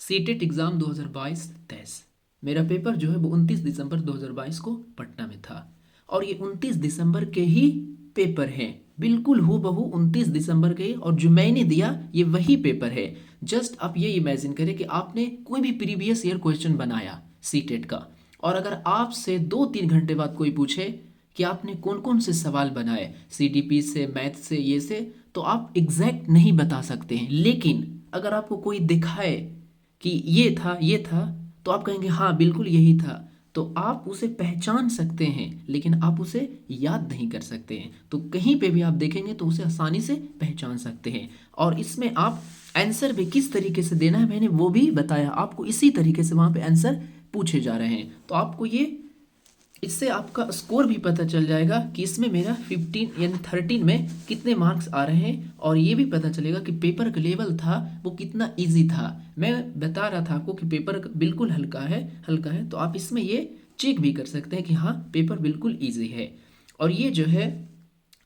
CTET exam 2022-23। मेरा paper जो है वो 29 दिसंबर 2022 को पटना में था और ये 29 दिसंबर के ही पेपर हैं, बिल्कुल हूबहू 29 दिसंबर के। और जो मैंने दिया ये वही पेपर है। जस्ट आप ये इमेजिन करें कि आपने कोई भी प्रीवियस ईयर क्वेश्चन बनाया सीटेट का, और अगर आपसे 2-3 घंटे बाद कोई पूछे कि आपने कौन कौन से सवाल बनाए सीडीपी से, मैथ से, ये से, तो आप एग्जैक्ट नहीं बता सकते हैं। लेकिन अगर आपको कोई दिखाए कि ये था, तो आप कहेंगे हाँ बिल्कुल यही था, तो आप उसे पहचान सकते हैं, लेकिन आप उसे याद नहीं कर सकते हैं। तो कहीं पे भी आप देखेंगे तो उसे आसानी से पहचान सकते हैं। और इसमें आप आंसर भी किस तरीके से देना है मैंने वो भी बताया आपको, इसी तरीके से वहाँ पे आंसर पूछे जा रहे हैं। तो आपको ये इससे आपका स्कोर भी पता चल जाएगा कि इसमें मेरा 15 यानी 13 में कितने मार्क्स आ रहे हैं, और ये भी पता चलेगा कि पेपर का लेवल था वो कितना इजी था। मैं बता रहा था आपको कि पेपर बिल्कुल हल्का है, तो आप इसमें ये चेक भी कर सकते हैं कि हाँ पेपर बिल्कुल ईजी है। और ये जो है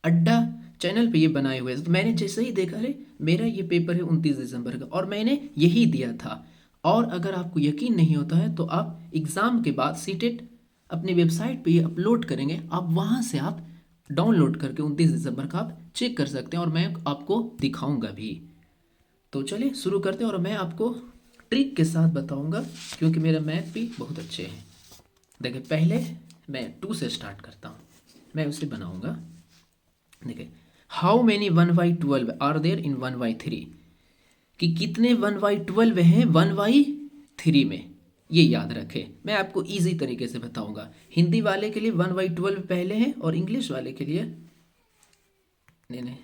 अड्डा चैनल पे ये बनाए हुए हैं, तो मैंने जैसे ही देखा अरे मेरा ये पेपर है 29 दिसंबर का और मैंने यही दिया था। और अगर आपको यकीन नहीं होता है तो आप एग्ज़ाम के बाद सीटेट अपनी वेबसाइट पे ये अपलोड करेंगे, आप वहाँ से आप डाउनलोड करके 29 दिसंबर का आप चेक कर सकते हैं, और मैं आपको दिखाऊंगा भी। तो चलिए शुरू करते हैं, और मैं आपको ट्रिक के साथ बताऊंगा क्योंकि मेरा मैथ भी बहुत अच्छे हैं। देखिए पहले मैं 2 से स्टार्ट करता हूँ, मैं उसे बनाऊंगा। देखिए how many 1/12 are there in 1/3, कि कितने 1/12 हैं 1/3 में, ये याद रखें। मैं आपको इजी तरीके से बताऊंगा। हिंदी वाले के लिए 1/12 पहले हैं और इंग्लिश वाले के लिए नहीं,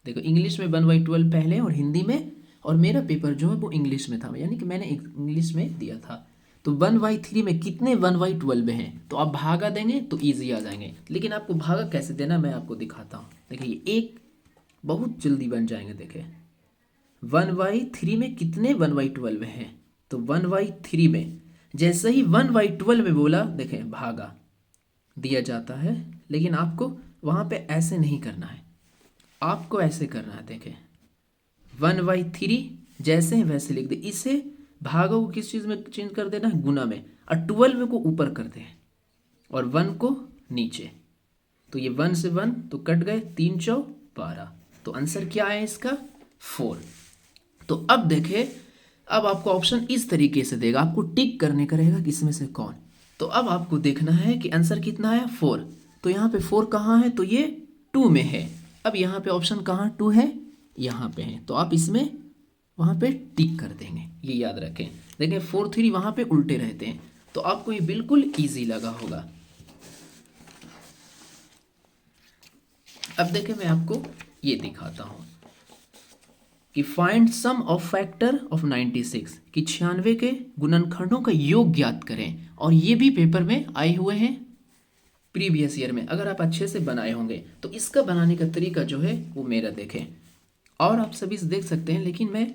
देखो इंग्लिश में 1/12 पहले हैं और हिंदी में, और मेरा पेपर जो है वो इंग्लिश में था, यानी कि मैंने इंग्लिश में दिया था। तो 1/3 में कितने 1/12 हैं, तो आप भागा देंगे तो ईजी आ जाएंगे। लेकिन आपको भागा कैसे देना मैं आपको दिखाता हूँ। देखिए एक बहुत जल्दी बन जाएंगे। देखिए 1/3 में कितने 1/12 हैं, तो 1/3 में जैसे ही 1/12 में बोला देखें भागा दिया जाता है। लेकिन आपको वहाँ पे ऐसे नहीं करना है, आपको ऐसे करना है। देखें 1/3 जैसे हैं वैसे लिख दे। इसे भागा को किस चीज़ में चेंज कर देना है, गुना में, और 12 को ऊपर कर दे और 1 को नीचे। तो ये 1 से 1 तो कट गए, 3 चौ 12। तो आंसर क्या है इसका 4। तो अब देखें, अब आपको ऑप्शन इस तरीके से देगा, आपको टिक करने का रहेगा कि इसमें से कौन। तो अब आपको देखना है कि आंसर कितना है 4। तो यहाँ पे 4 कहाँ है, तो ये 2 में है। अब यहाँ पे ऑप्शन कहाँ 2 है, यहाँ पे है, तो आप इसमें वहाँ पे टिक कर देंगे, ये याद रखें। देखें 4-3 वहाँ पे उल्टे रहते हैं, तो आपको ये बिल्कुल ईजी लगा होगा। अब देखें मैं आपको ये दिखाता हूँ कि find some of factor of 96, कि 96 के गुणनखंडों का योग ज्ञात करें। और ये भी पेपर में आए हुए हैं प्रीवियस ईयर में, अगर आप अच्छे से बनाए होंगे। तो इसका बनाने का तरीका जो है वो मेरा देखें, और आप सभी से देख सकते हैं, लेकिन मैं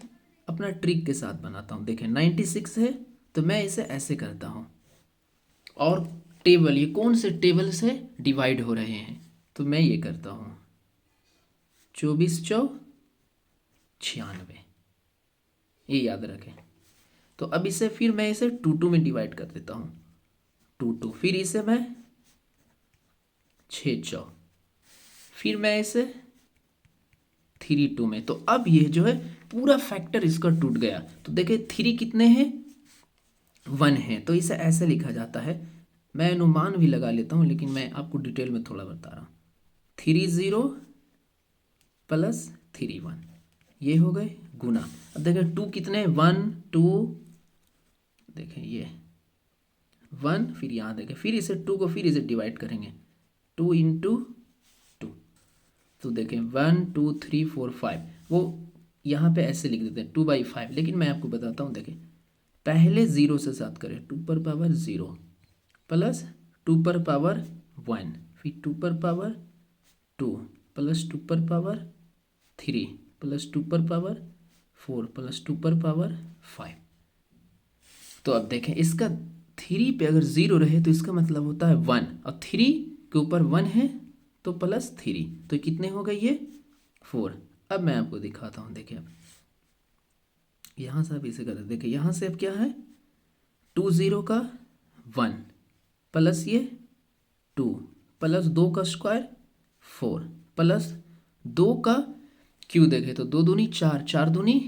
अपना ट्रिक के साथ बनाता हूँ। देखें 96 है तो मैं इसे ऐसे करता हूँ, और टेबल ये कौन से टेबल से डिवाइड हो रहे हैं, तो मैं ये करता हूँ 24 चौ 96, ये याद रखें। तो अब इसे फिर मैं इसे 2 में डिवाइड कर देता हूँ, 2 फिर इसे मैं 6 चौ, फिर मैं इसे 3 में। तो अब ये जो है पूरा फैक्टर इसका टूट गया। तो देखिए 3 कितने हैं 1 है, तो इसे ऐसे लिखा जाता है। मैं अनुमान भी लगा लेता हूँ, लेकिन मैं आपको डिटेल में थोड़ा बता रहा हूँ। 3 0 प्लस 3 1, ये हो गए गुना। अब देखें 2 कितने 1 2, देखें ये 1, फिर यहाँ देखें, फिर इसे 2 को फिर इसे डिवाइड करेंगे 2 इंटू 2। तो देखें 1 2 3 4 5, वो यहाँ पे ऐसे लिख देते हैं 2/5। लेकिन मैं आपको बताता हूँ, देखें पहले 0 से साथ करें, 2 पर पावर 0 प्लस 2 पर पावर 1, फिर 2 पर पावर 2 प्लस 2 पर पावर 3 प्लस 2 पर पावर 4 प्लस 2 पर पावर 5। तो अब देखें इसका 3 पे अगर 0 रहे तो इसका मतलब होता है 1, और 3 के ऊपर 1 है तो प्लस 3, तो कितने हो गए ये 4। अब मैं आपको दिखाता हूँ। देखिए अब यहाँ से आप इसे कर देखिए, यहाँ से अब क्या है, 2 0 का 1 प्लस ये 2 प्लस 2 का स्क्वायर 4 प्लस 2 का क्यू देखें तो 2 दूनी 4, 4 दूनी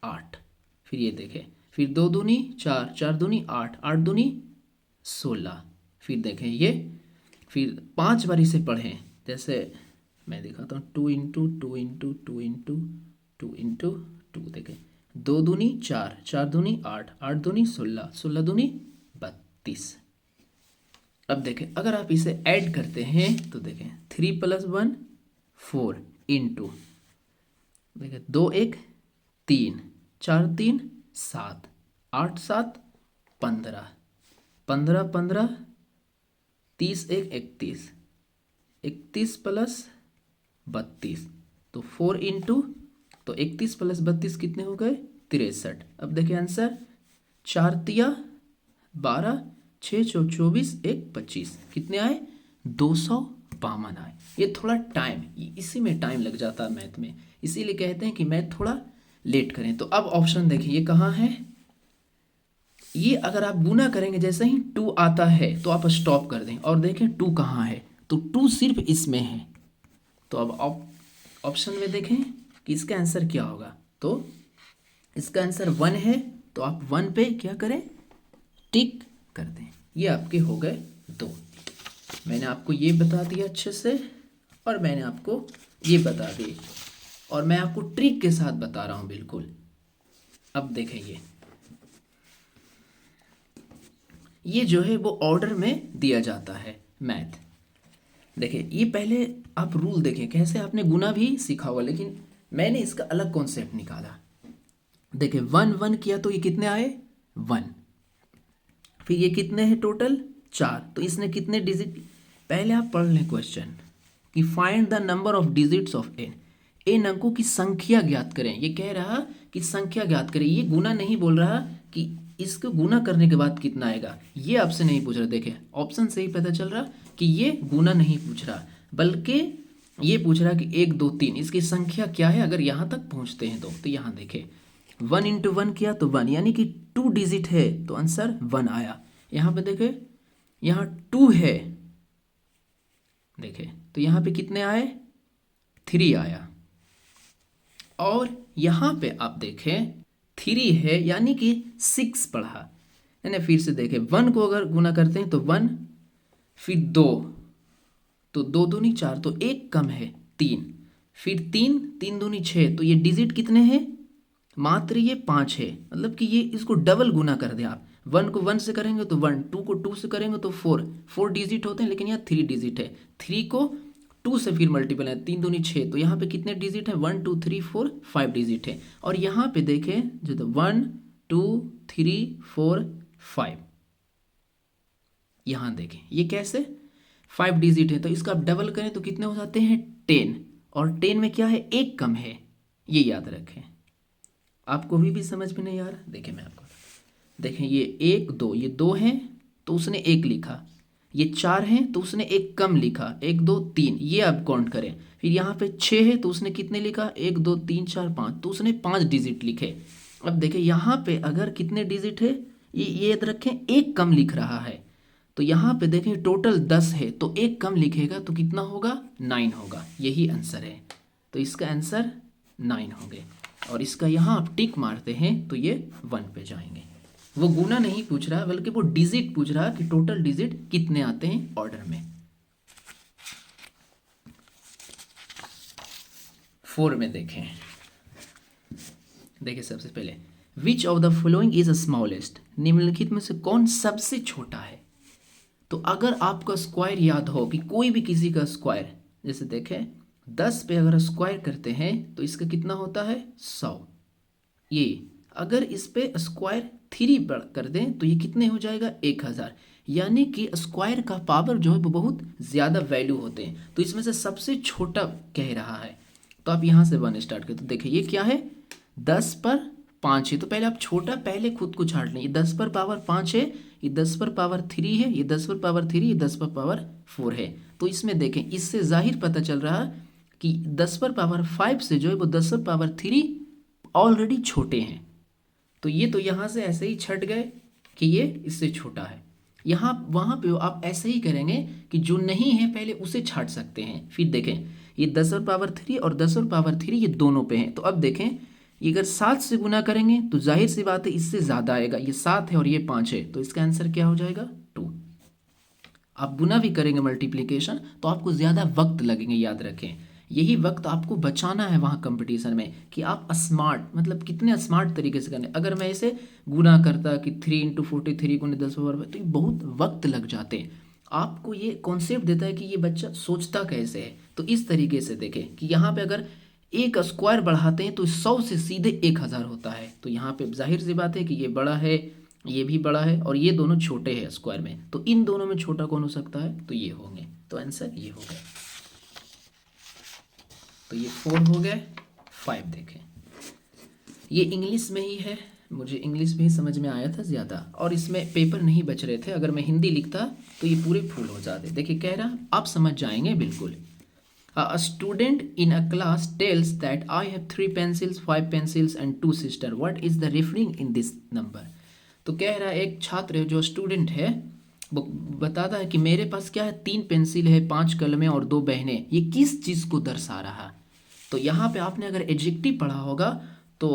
8, फिर ये देखें, फिर 2 दूनी 4, 4 दूनी 8, 8 दूनी 16, फिर देखें ये, फिर 5 बार इसे पढ़ें। जैसे मैं दिखाता हूँ, 2 इंटू 2 इंटू 2 इंटू 2 इंटू 2, देखें 2 दूनी 4, 4 दूनी 8, 8 दूनी 16, 16 दूनी 32। अब देखें अगर आप इसे ऐड करते हैं तो देखें 3 + 1 4 इंटू, देखें 2 1 3, 4 3 7, 8 7 15, 15 15 30 1 31, 31 + 32, तो 4 इंटू, तो 31 + 32 कितने हो गए, 63। अब देखिए आंसर, 4 तिया 12, 6 चौ 24, 1 25, कितने आए, 252 आए। ये थोड़ा टाइम, इसी में टाइम लग जाता है मैथ में, इसीलिए कहते हैं कि मैथ थोड़ा लेट करें। तो अब ऑप्शन देखिए ये कहाँ है, ये अगर आप गुना करेंगे जैसे ही 2 आता है तो आप स्टॉप कर दें और देखें 2 कहाँ है, तो 2 सिर्फ इसमें है। तो अब ऑप्शन में देखें कि इसका आंसर क्या होगा, तो इसका आंसर 1 है, तो आप 1 पे क्या करें, टिक कर दें। ये आपके हो गए 2। मैंने आपको ये बता दिया अच्छे से, और मैंने आपको ये बता दी, और मैं आपको ट्रिक के साथ बता रहा हूँ बिल्कुल। अब देखें ये जो है वो ऑर्डर में दिया जाता है मैथ। देखिए ये पहले आप रूल देखें, कैसे आपने गुना भी सीखा होगा, लेकिन मैंने इसका अलग कॉन्सेप्ट निकाला। देखिए 1 1 किया तो ये कितने आए, 1, फिर ये कितने हैं टोटल, 4, तो इसने कितने डिजिट, पहले आप पढ़ लें क्वेश्चन कि find the number of digits of n अंकों की संख्या ज्ञात करें। ये कह रहा कि संख्या ज्ञात करें, ये गुना नहीं बोल रहा कि इसको गुना करने के बाद कितना आएगा, ये आपसे नहीं पूछ रहा। देखें ऑप्शन से ही पता चल रहा कि ये गुना नहीं पूछ रहा, बल्कि ये पूछ रहा कि 1 2 3 इसकी संख्या क्या है अगर यहाँ तक पहुँचते हैं तो यहाँ देखें 1 × 1 किया तो 1, यानी कि 2 डिजिट है तो आंसर 1 आया। यहाँ पे देखें यहाँ 2 है, देखें तो यहाँ पे कितने आए, 3 आया। और यहाँ पे आप देखें 3 है, यानी कि 6 पढ़ा, यानी फिर से देखें 1 को अगर गुना करते हैं तो 1, फिर 2, तो 2 दूनी 4, तो 1 कम है 3, फिर 3 3 दूनी 6, तो ये डिजिट कितने हैं, मात्र ये 5 है। मतलब कि ये इसको डबल गुना कर दें आप, 1 को 1 से करेंगे तो 1, 2 को 2 से करेंगे तो 4 डिजिट होते हैं, लेकिन यहाँ 3 डिजिट है। 3 को 2 से फिर मल्टीपल है, 3 दूनी 6, तो यहाँ पे कितने डिजिट है, 1 2 3 4 5 डिजिट है। और यहाँ पे देखें जो तो 1 2 3 4 5, यहाँ देखें ये कैसे 5 डिजिट है, तो इसका आप डबल करें तो कितने हो जाते हैं 10, और 10 में क्या है, 1 कम है, ये याद रखें। आपको भी समझ में नहीं आ रहा, देखें मैं आपको, देखें ये 1 2, ये 2 हैं तो उसने 1 लिखा, ये 4 हैं तो उसने 1 कम लिखा, 1 2 3, ये आप काउंट करें। फिर यहाँ पे 6 है तो उसने कितने लिखा, 1 2 3 4 5, तो उसने 5 डिजिट लिखे। अब देखें यहाँ पे अगर कितने डिजिट है, ये याद रखें 1 कम लिख रहा है, तो यहाँ पे देखें टोटल 10 है तो 1 कम लिखेगा तो कितना होगा, 9 होगा, यही आंसर है। तो इसका आंसर 9 हो गए, और इसका यहाँ आप टिक मारते हैं तो ये 1 पे जाएंगे। वो गुना नहीं पूछ रहा बल्कि वो डिजिट पूछ रहा कि टोटल डिजिट कितने आते हैं ऑर्डर में। 4 में देखें, देखिए सबसे पहले विच of the following is smallest, निम्नलिखित में से कौन सबसे छोटा है। तो अगर आपका स्क्वायर याद हो कि कोई भी किसी का स्क्वायर, जैसे देखें 10 पे अगर स्क्वायर करते हैं तो इसका कितना होता है 100, ये अगर इस पे स्क्वायर 3 कर दें तो ये कितने हो जाएगा 1000, यानी कि स्क्वायर का पावर जो है वो बहुत ज़्यादा वैल्यू होते हैं। तो इसमें से सबसे छोटा कह रहा है, तो आप यहाँ से 1 स्टार्ट करें तो देखिए ये क्या है 10 पर 5 है, तो पहले आप छोटा पहले खुद को छाट लें, ये 10 पर पावर 5 है, ये 10 पर पावर 3 है, ये 10 पर पावर 3, ये 10 पर पावर 4 है। तो इसमें देखें इससे जाहिर पता चल रहा कि 10 पर पावर 5 से जो है वो 10 पर पावर 3 ऑलरेडी छोटे हैं, तो ये तो यहाँ से ऐसे ही छट गए कि ये इससे छोटा है। यहाँ वहाँ पे आप ऐसे ही करेंगे कि जो नहीं है पहले उसे छाट सकते हैं। फिर देखें ये 10 और पावर 3 और 10 और पावर 3 ये दोनों पे हैं। तो अब देखें ये अगर 7 से गुना करेंगे तो जाहिर सी बात है इससे ज़्यादा आएगा। ये 7 है और ये 5 है, तो इसका आंसर क्या हो जाएगा 2। आप गुना भी करेंगे मल्टीप्लिकेशन तो आपको ज़्यादा वक्त लगेंगे, याद रखें। यही वक्त आपको बचाना है वहाँ कंपटीशन में कि आप स्मार्ट मतलब कितने स्मार्ट तरीके से करने। अगर मैं इसे गुना करता कि 3 × 43 × 10 तो ये बहुत वक्त लग जाते। आपको ये कॉन्सेप्ट देता है कि ये बच्चा सोचता कैसे है। तो इस तरीके से देखें कि यहाँ पे अगर एक स्क्वायर बढ़ाते हैं तो 100 से सीधे 1000 होता है। तो यहाँ पे जाहिर सी बात है कि ये बड़ा है, ये भी बड़ा है और ये दोनों छोटे हैं स्क्वायर में। तो इन दोनों में छोटा कौन हो सकता है, तो ये होंगे। तो आंसर ये हो गया। तो ये 4 हो गए। 5 देखें, ये इंग्लिश में ही है, मुझे इंग्लिश में ही समझ में आया था ज़्यादा और इसमें पेपर नहीं बच रहे थे। अगर मैं हिंदी लिखता तो ये पूरे फुल हो जाते। देखिए कह रहा आप समझ जाएंगे बिल्कुल। A student in a class tells that I have 3 pencils, 5 pencils and 2 sisters. What is the referring in this number? तो कह रहा है एक छात्र है जो स्टूडेंट है वो बताता है कि मेरे पास क्या है 3 पेंसिल है, 5 कलमें और 2 बहनें। ये किस चीज़ को दर्शा रहा। तो यहाँ पे आपने अगर एडजेक्टिव पढ़ा होगा तो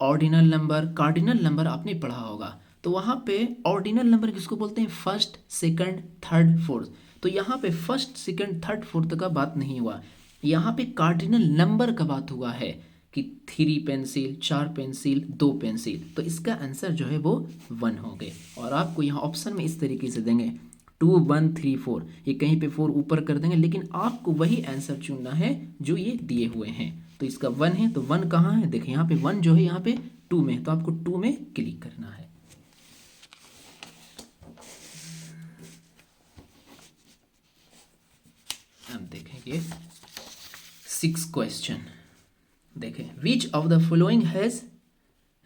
ऑर्डिनल नंबर, कार्डिनल नंबर आपने पढ़ा होगा। तो वहाँ पे ऑर्डिनल नंबर किसको बोलते हैं, फर्स्ट, सेकंड, थर्ड, फोर्थ। तो यहाँ पे फर्स्ट, सेकंड, थर्ड, फोर्थ का बात नहीं हुआ। यहाँ पे कार्डिनल नंबर का बात हुआ है कि 3 पेंसिल, 4 पेंसिल, 2 पेंसिल। तो इसका आंसर जो है वो 1 हो गए। और आपको यहाँ ऑप्शन में इस तरीके से देंगे 2, 1, 3, 4। ये कहीं पे 4 ऊपर कर देंगे, लेकिन आपको वही आंसर चुनना है जो ये दिए हुए हैं। तो इसका 1 है, तो 1 कहाँ है, देखिए यहाँ पे 1 जो है यहाँ पे 2 में, तो आपको 2 में क्लिक करना है। अब देखेंगे 6 क्वेश्चन। देखें which of the following has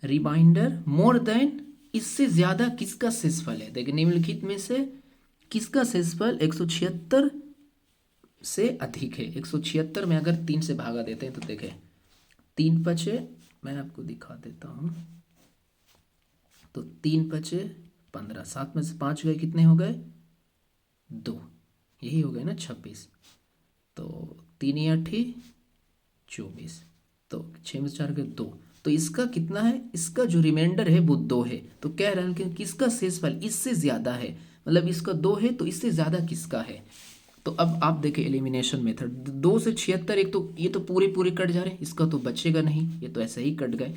remainder more than, इससे ज्यादा किसका शेषफल है। देखिए निम्नलिखित में से किसका शेषफल 176 से अधिक है। 176 में अगर 3 से भागा देते हैं तो देखें 3 पचे, मैं आपको दिखा देता हूँ। तो 3 पचे 15, 7 में से 5 गए, कितने हो गए 2, यही हो गए ना 26। तो 3 या 8 24, तो 6 में से 4 गए 2। तो इसका कितना है, इसका जो रिमाइंडर है वो 2 है। तो कह रहे हैं कि किसका शेषफल इससे ज़्यादा है, मतलब इसका 2 है तो इससे ज़्यादा किसका है। तो अब आप देखें एलिमिनेशन मेथड, 2 से 76, एक तो ये तो पूरे पूरे कट जा रहे हैं, इसका तो बचेगा नहीं, ये तो ऐसे ही कट गए।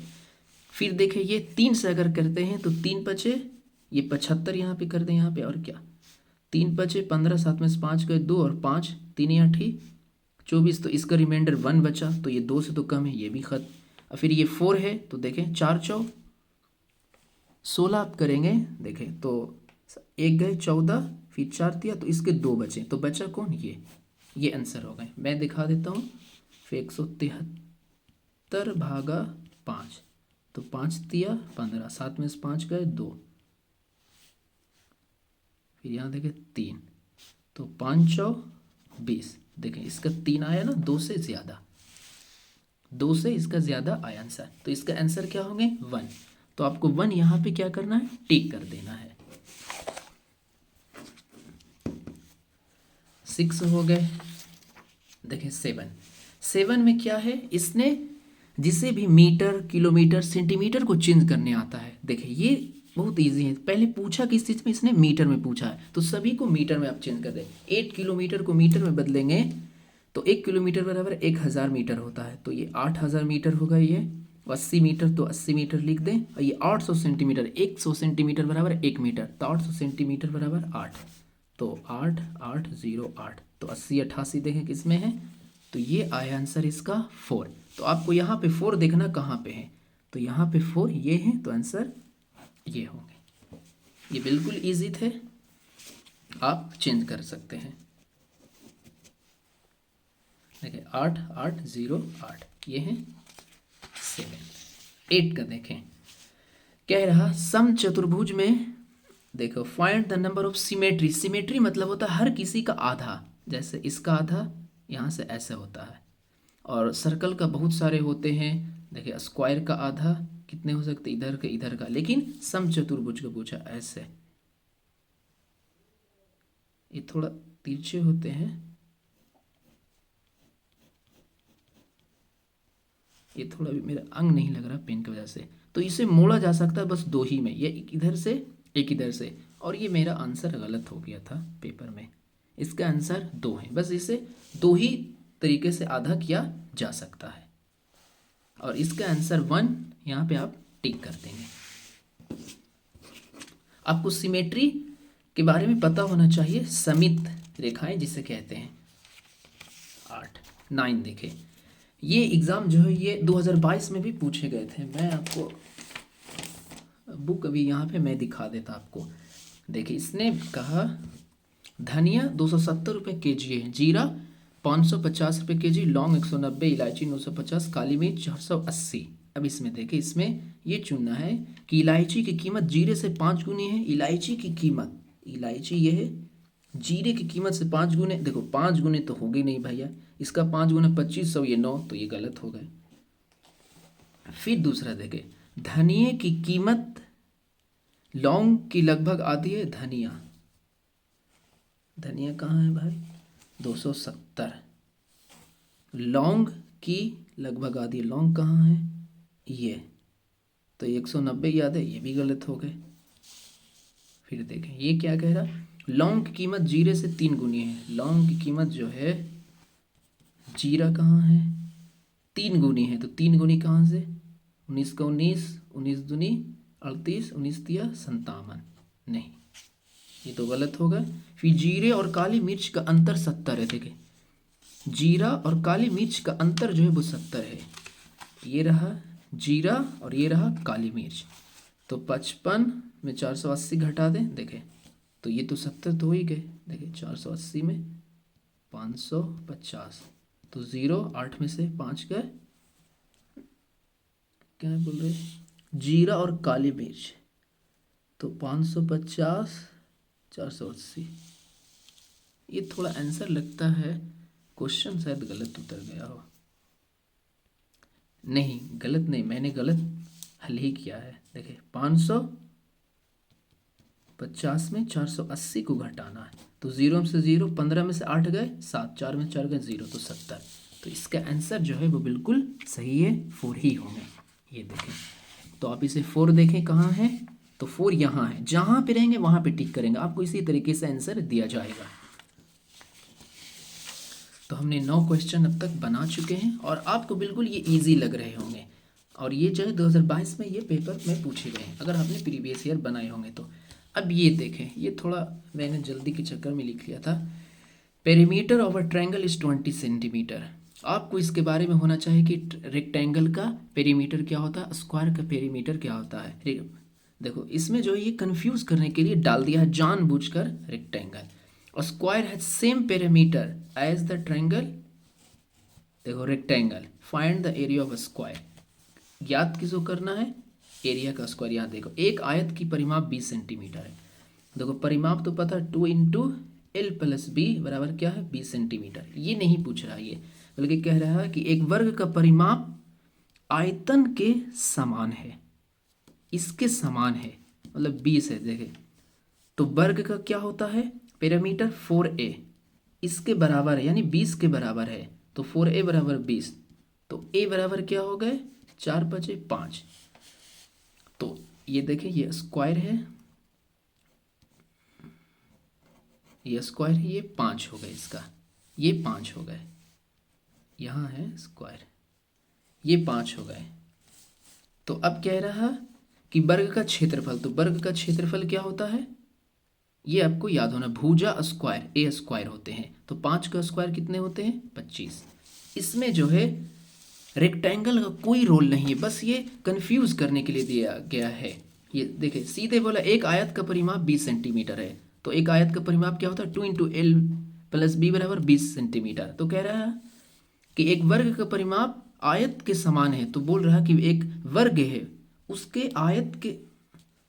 फिर देखें ये 3 से अगर करते हैं तो 3 पचे, ये 75 यहाँ पे कर दें यहाँ पे, और क्या 3 पचे 15, 7 में से 5 गए 2 और 5, 3 या 8 24। तो इसका रिमाइंडर 1 बचा, तो ये 2 से तो कम है, ये भी खत्म। और फिर ये 4 है, तो देखें 4 चौ 16 आप करेंगे, देखें तो 1 गए 14, फिर 4 दिया, तो इसके 2 बचे, तो बचा कौन, ये आंसर हो गए। मैं दिखा देता हूँ। फिर 173 भागा 5, तो 5 दिया 15, 7 में से 5 गए 2, फिर यहाँ देखें 3, तो 5 चौ 20। देखें इसका 3 आया ना, 2 से ज़्यादा, 2 से इसका ज़्यादा आया आंसर। तो इसका आंसर क्या होंगे 1। तो आपको 1 यहाँ पे क्या करना है, टिक कर देना है। 6 हो गए। देखें 7 में क्या है, इसने जिसे भी मीटर, किलोमीटर, सेंटीमीटर को चेंज करने आता है। देखिए ये बहुत इजी है। पहले पूछा किस चीज़ में, इसने मीटर में पूछा है, तो सभी को मीटर में आप चेंज कर दें। 8 किलोमीटर को मीटर में बदलेंगे तो 1 किलोमीटर बराबर 1000 मीटर होता है, तो ये 8000 मीटर होगा। ये 80 मीटर तो 80 मीटर लिख दें। और ये 800 सेंटीमीटर, 100 सेंटीमीटर बराबर 1 मीटर, तो 800 सेंटीमीटर बराबर 8, तो 8 8 0 8, तो 80 88 देखें किस में है, तो ये आया आंसर इसका 4। तो आपको यहाँ पे 4 देखना कहाँ पे है, तो यहाँ पे 4 ये है, तो आंसर ये होंगे। ये बिल्कुल इजी थे, आप चेंज कर सकते हैं। देखिए 8 8 0 8, ये है 7। 8 का देखें, कह रहा सम चतुर्भुज में देखो find the number of symmetry. Symmetry मतलब होता है हर किसी का आधा, जैसे इसका आधा यहाँ से ऐसे होता है, और सर्कल का बहुत सारे होते हैं। देखिए स्क्वायर का आधा कितने हो सकते, इधर का, लेकिन समचतुर्भुज का पूछा ऐसे, ये थोड़ा तिरछे होते हैं, ये थोड़ा भी मेरा अंग नहीं लग रहा पेन की वजह से, तो इसे मोड़ा जा सकता है बस दो ही में, ये एक इधर से एक इधर से। और ये मेरा आंसर गलत हो गया था पेपर में, इसका आंसर 2 है, बस इसे 2 ही तरीके से आधा किया जा सकता है, और इसका आंसर 1 यहाँ पे आप टिक कर देंगे। आपको सिमेट्री के बारे में पता होना चाहिए, समित रेखाएं जिसे कहते हैं। 8 9 देखें, ये एग्ज़ाम जो है ये 2022 में भी पूछे गए थे। मैं आपको बुक अभी यहाँ पे मैं दिखा देता आपको। देखिए इसने कहा धनिया 270 रुपये kg है, जीरा 550 रुपये kg, लौंग 190, इलायची 950, काली मिर्च 480। अब इसमें देखिए, इसमें ये चुनना है कि इलायची की कीमत जीरे से 5 गुनी है। इलायची की कीमत, इलायची ये है, जीरे की कीमत से 5 गुने, देखो 5 गुने तो होगी नहीं भैया, इसका 5 गुना 2500, ये 9, तो ये गलत हो गए। फिर दूसरा देखे, धनिये की कीमत लौंग की लगभग आधी है, धनिया कहाँ है भाई, 270, लौंग की लगभग आधी, लौंग कहाँ है, ये तो 190 याद है, ये भी गलत हो गए। फिर देखें ये क्या कह रहा, लौंग की कीमत जीरे से 3 गुनी है, लौंग की कीमत जो है, जीरा कहाँ है, 3 गुनी है, तो 3 गुनी कहाँ से, 19 का 19, 19 दूनी 38, 19 तिया 57, नहीं ये तो गलत होगा। फिर जीरे और काली मिर्च का अंतर 70 है, देखें जीरा और काली मिर्च का अंतर जो है वो 70 है, ये रहा जीरा और ये रहा काली मिर्च, तो 55 में 480 घटा दें, देखें तो ये तो 70 तो हो ही गए, देखें 480 में 550, तो 0 8 में से 5 गए, क्या बोल रहे, जीरा और काली मिर्च, तो 550 480, ये थोड़ा आंसर लगता है क्वेश्चन शायद गलत उतर गया हो, नहीं गलत नहीं, मैंने गलत हल ही किया है। देखिए 550 में 480 को घटाना है, तो 0 से 0, 15 में से 8 गए 7, 4 में 4 गए 0, तो 70, तो इसका आंसर जो है वो बिल्कुल सही है, 4 ही होंगे। ये देखें, तो आप इसे 4 देखें कहाँ है, तो 4 यहाँ है, जहाँ पे रहेंगे वहाँ पे टिक करेंगे, आपको इसी तरीके से आंसर दिया जाएगा। तो हमने 9 क्वेश्चन अब तक बना चुके हैं और आपको बिल्कुल ये इजी लग रहे होंगे, और ये जो है 2022 में ये पेपर में पूछे गए हैं, अगर आपने प्रीवियस ईयर बनाए होंगे तो। अब ये देखें, ये थोड़ा मैंने जल्दी के चक्कर में लिख लिया था, perimeter of a triangle is 20 centimetre. आपको इसके बारे में होना चाहिए कि रेक्टेंगल का पेरीमीटर क्या होता है, स्क्वायर का पेरीमीटर क्या होता है। देखो इसमें जो है ये कंफ्यूज करने के लिए डाल दिया है जानबूझकर रेक्टेंगल, और square has same perimeter as the triangle, देखो rectangle, find the area of a square, ज्ञात किसको करना है, एरिया का स्क्वायर। यहाँ देखो एक आयत की परिमाप 20 सेंटीमीटर है, देखो परिमाप तो पता 2 इंटू एल प्लस बी बराबर क्या है 20 सेंटीमीटर, ये नहीं पूछ रहा ये, बल्कि कह रहा है कि एक वर्ग का परिमाप आयतन के समान है, इसके समान है, मतलब 20 है, देखे तो वर्ग का क्या होता है पेरीमीटर 4a, इसके बराबर है यानी 20 के बराबर है, तो 4a बराबर 20, तो a बराबर क्या हो गए 4 5 5, तो ये देखें ये स्क्वायर है, ये स्क्वायर है, ये 5 हो गए, इसका ये 5 हो गए, यहाँ है स्क्वायर, ये 5 हो गए। तो अब कह रहा कि वर्ग का क्षेत्रफल, तो वर्ग का क्षेत्रफल क्या होता है, ये आपको याद होना, भुजा स्क्वायर ए स्क्वायर होते हैं, तो 5 का स्क्वायर कितने होते हैं 25। इसमें जो है रेक्टेंगल का कोई रोल नहीं है, बस ये कंफ्यूज करने के लिए दिया गया है। ये देखिए सीधे बोला एक आयत का परिमाप 20 सेंटीमीटर है, तो एक आयत का परिमाप क्या होता है 2 इंटू एल प्लस बी बराबर 20 सेंटीमीटर, तो कह रहा है कि एक वर्ग का परिमाप आयत के समान है, तो बोल रहा है कि एक वर्ग है उसके आयत के,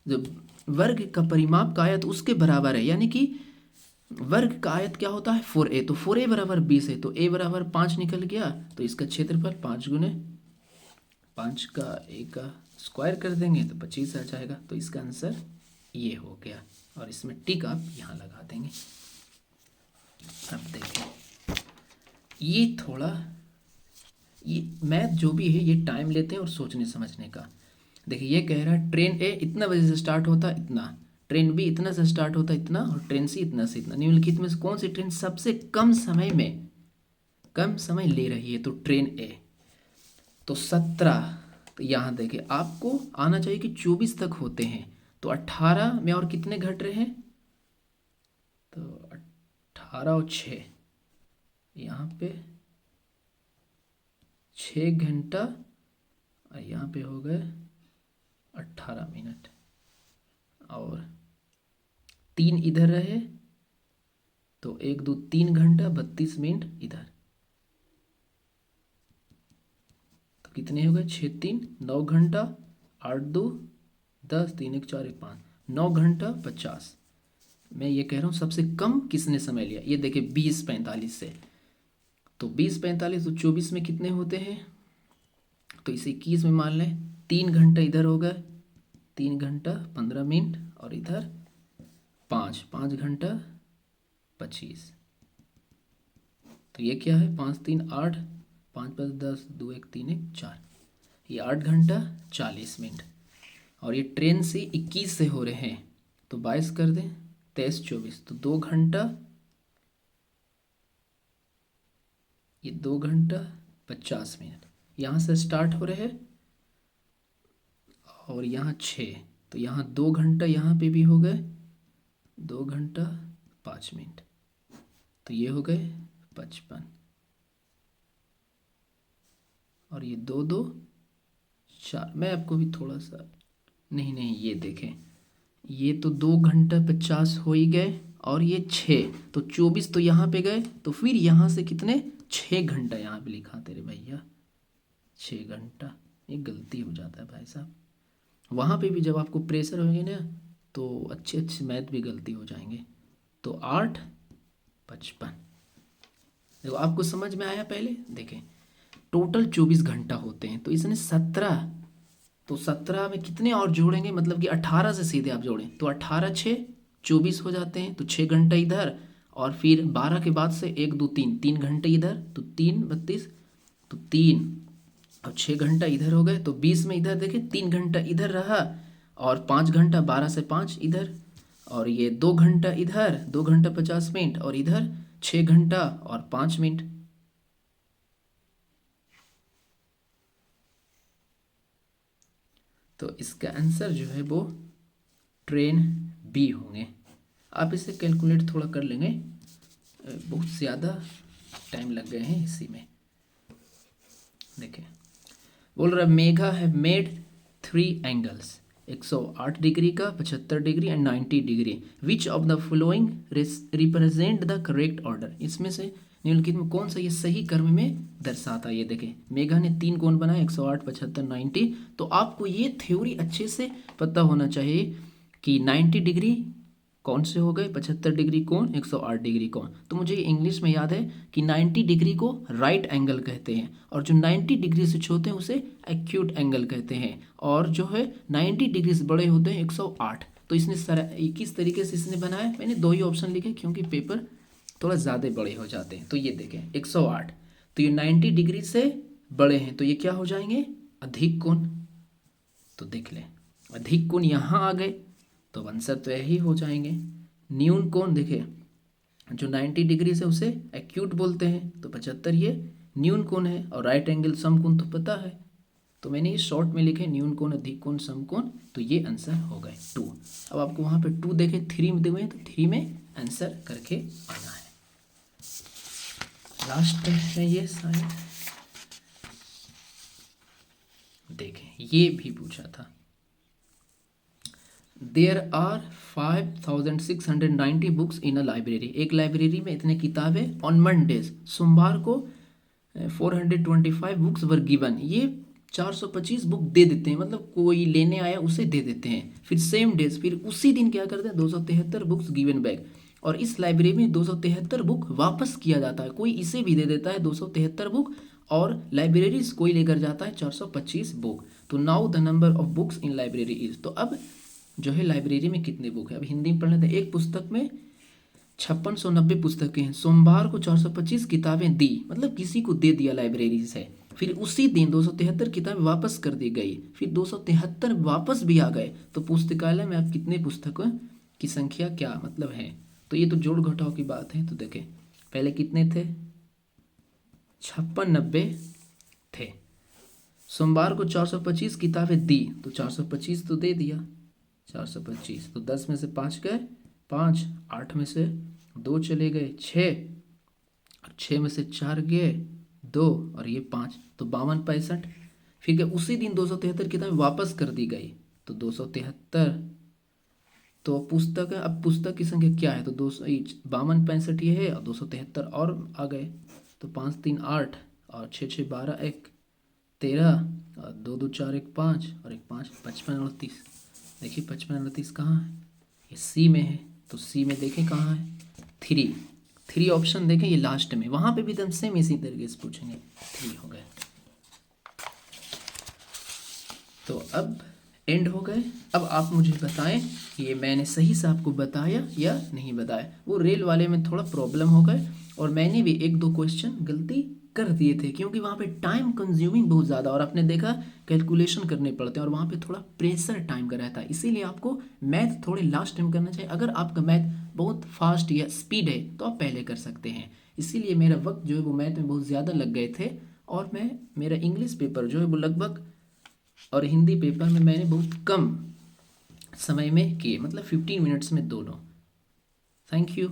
जो वर्ग का परिमाप का आयत उसके बराबर है, यानी कि वर्ग का आयत क्या होता है 4a, तो 4a बराबर 20 है, तो a बराबर 5 निकल गया, तो इसका क्षेत्रफल 5 गुने 5 का एक का स्क्वायर कर देंगे तो 25 आ जाएगा। तो इसका आंसर ये हो गया और इसमें टिक आप यहाँ लगा देंगे। अब देखें, ये मैथ जो भी है ये टाइम लेते हैं और सोचने समझने का। देखिए ये कह रहा है ट्रेन ए इतना बजे से स्टार्ट होता है इतना, ट्रेन बी इतना से स्टार्ट होता है इतना, और ट्रेन सी इतना से इतना। निम्नलिखित में से कौन सी ट्रेन सबसे कम समय ले रही है? तो ट्रेन ए तो 17। तो यहाँ देखिए आपको आना चाहिए कि 24 तक होते हैं, तो 18 में और कितने घट रहे हैं? तो 18 और 6, यहाँ पे 6 घंटा और यहाँ पे हो गए 18 मिनट, और 3 इधर रहे तो 1 2 3 घंटा 32 मिनट इधर, तो कितने हो गए? 6 3 9 घंटा, 8 2 10, 3 1 4 1 5, 9 घंटा 50। मैं ये कह रहा हूँ सबसे कम किसने समय लिया। ये देखिए 20:45 से, तो 20:45 तो 24 में कितने होते हैं? तो इसे 21 में मान लें। 3 घंटा इधर हो गए, 3 घंटा 15 मिनट, और इधर 5 घंटा 25। तो ये क्या है? 5 3 8, 5 5 10, 2 1 3 1 4, ये 8 घंटा 40 मिनट। और ये ट्रेन से 21 से हो रहे हैं, तो 22 कर दें, 23 24, तो 2 घंटा, ये 2 घंटा 50 मिनट। यहाँ से स्टार्ट हो रहे हैं और यहाँ 6, तो यहाँ 2 घंटा, यहाँ पे भी हो गए 2 घंटा 5 मिनट, तो ये हो गए 55, और ये 2 2 4। मैं आपको भी थोड़ा सा नहीं ये देखें, ये तो 2 घंटा 50 हो ही गए, और ये 6, तो 24 तो यहाँ पे गए, तो फिर यहाँ से कितने? 6 घंटा यहाँ पे लिखा तेरे भैया, 6 घंटा। ये गलती हो जाता है भाई साहब, वहाँ पे भी जब आपको प्रेशर होंगे ना तो अच्छे मैथ भी गलती हो जाएंगे। तो 8 55, देखो आपको समझ में आया? पहले देखें टोटल 24 घंटा होते हैं, तो इसने 17, तो 17 में कितने और जोड़ेंगे? मतलब कि 18 से सीधे आप जोड़ें तो 18 6 24 हो जाते हैं, तो 6 घंटा इधर, और फिर 12 के बाद से 1 2 3 घंटे इधर, तो 3 32, तो 3 और 6 घंटा इधर हो गए, तो 20 में इधर देखें 3 घंटा इधर रहा, और 5 घंटा 12 से 5 इधर, और ये 2 घंटा इधर, 2 घंटा 50 मिनट, और इधर 6 घंटा और 5 मिनट। तो इसका आंसर जो है वो ट्रेन बी होंगे। आप इसे कैलकुलेट थोड़ा कर लेंगे, बहुत ज़्यादा टाइम लग गए हैं इसी में। देखिए बोल रहा Megha have made 3 angles, 108 degree का, 75 degree and 90 degree. Which of the following represent the correct order? इसमें से निम्नलिखित में कौन सा ये सही क्रम में दर्शाता है? ये देखें मेघा ने 3 कोण बनाए, 108 75 90। तो आपको ये थ्योरी अच्छे से पता होना चाहिए कि 90 डिग्री कौन से हो गए, 75 डिग्री कौन, 108 डिग्री कौन। तो मुझे इंग्लिश में याद है कि 90 डिग्री को राइट एंगल कहते हैं, और जो 90 डिग्री से छोटे हैं उसे एक्यूट एंगल कहते हैं, और जो है 90 डिग्री से बड़े होते हैं 108। तो इसने किस तरीके से इसने बनाया? मैंने 2 ही ऑप्शन लिखे क्योंकि पेपर थोड़ा ज़्यादा बड़े हो जाते हैं। तो ये देखें 108, तो ये 90 डिग्री से बड़े हैं, तो ये क्या हो जाएंगे? अधिक कोण। तो देख लें अधिक कोण यहाँ आ गए, तो आंसर तो यही हो जाएंगे। न्यून कोण देखे जो 90 डिग्री से उसे एक्यूट बोलते हैं, तो 75 ये न्यून कोण है, और राइट एंगल समकोण तो पता है, तो मैंने ये शॉर्ट में लिखे न्यून कोण अधिक कोण समकोण, तो ये आंसर हो गए 2। अब आपको वहाँ पे 2 देखे 3 में दिए हैं, तो 3 में आंसर करके आना है। लास्ट है ये शायद, देखें ये भी पूछा था। There are 5690 books in a library. एक लाइब्रेरी में इतने किताबें। ऑन मंडेज, सोमवार को 425 बुक्स वर गिवन। ये 425 बुक दे देते हैं, मतलब कोई लेने आया उसे दे देते हैं। फिर सेम डेज, फिर उसी दिन क्या करते हैं 273 बुक्स गिवन बैक। और इस लाइब्रेरी में 273 बुक वापस किया जाता है, कोई इसे भी दे देता है 273 बुक, और लाइब्रेरीज कोई लेकर जाता है 425 बुक। तो now the number of books in library is, तो अब जो है लाइब्रेरी में कितने बुक है, अब हिंदी में पढ़ लेते हैं। एक पुस्तक में 5690 पुस्तकें हैं। सोमवार को 425 किताबें दी, मतलब किसी को दे दिया लाइब्रेरी से। फिर उसी दिन 273 किताबें वापस कर दी गई, फिर 273 वापस भी आ गए। तो पुस्तकालय में अब कितने पुस्तकों की संख्या क्या मतलब है। तो ये तो जोड़ घटाव की बात है। तो देखें पहले कितने थे, 5690 थे। सोमवार को 425 किताबें दी, तो 425 तो दे दिया, 425 तो 10 में से 5 गए 5, 8 में से 2 चले गए 6, और 6 में से 4 गए 2, और ये 5, तो 52 65। फिर क्या उसी दिन 273 किताबें वापस कर दी गई, तो 273। तो पुस्तक है, अब पुस्तक की संख्या क्या है, तो 52 65 ये है, और 273 और आ गए। तो 5 3 8, और 6 6 12 1 13, और 2 2 4 1 5, और 1 5 55 38। देखिए 55 38 कहाँ है, ये सी में है। तो सी में देखें कहाँ है, 3 ऑप्शन देखें, ये लास्ट में, वहाँ पे भी एकदम सेम इसी तरीके से पूछेंगे। 3 हो गए। तो अब एंड हो गए। अब आप मुझे बताएं ये मैंने सही से आपको बताया या नहीं बताया। वो रेल वाले में थोड़ा प्रॉब्लम हो गए, और मैंने भी 1 2 क्वेश्चन गलती कर दिए थे, क्योंकि वहाँ पे टाइम कंज्यूमिंग बहुत ज़्यादा, और आपने देखा कैलकुलेशन करने पड़ते हैं, और वहाँ पे थोड़ा प्रेशर टाइम का रहता है। इसीलिए आपको मैथ थोड़े लास्ट टाइम करना चाहिए। अगर आपका मैथ बहुत फास्ट या स्पीड है तो आप पहले कर सकते हैं। इसीलिए मेरा वक्त जो है वो मैथ में बहुत ज़्यादा लग गए थे, और मेरा इंग्लिश पेपर जो है वो लगभग, और हिंदी पेपर में मैंने बहुत कम समय में किए, मतलब 15 मिनट्स में दोनों। Thank you.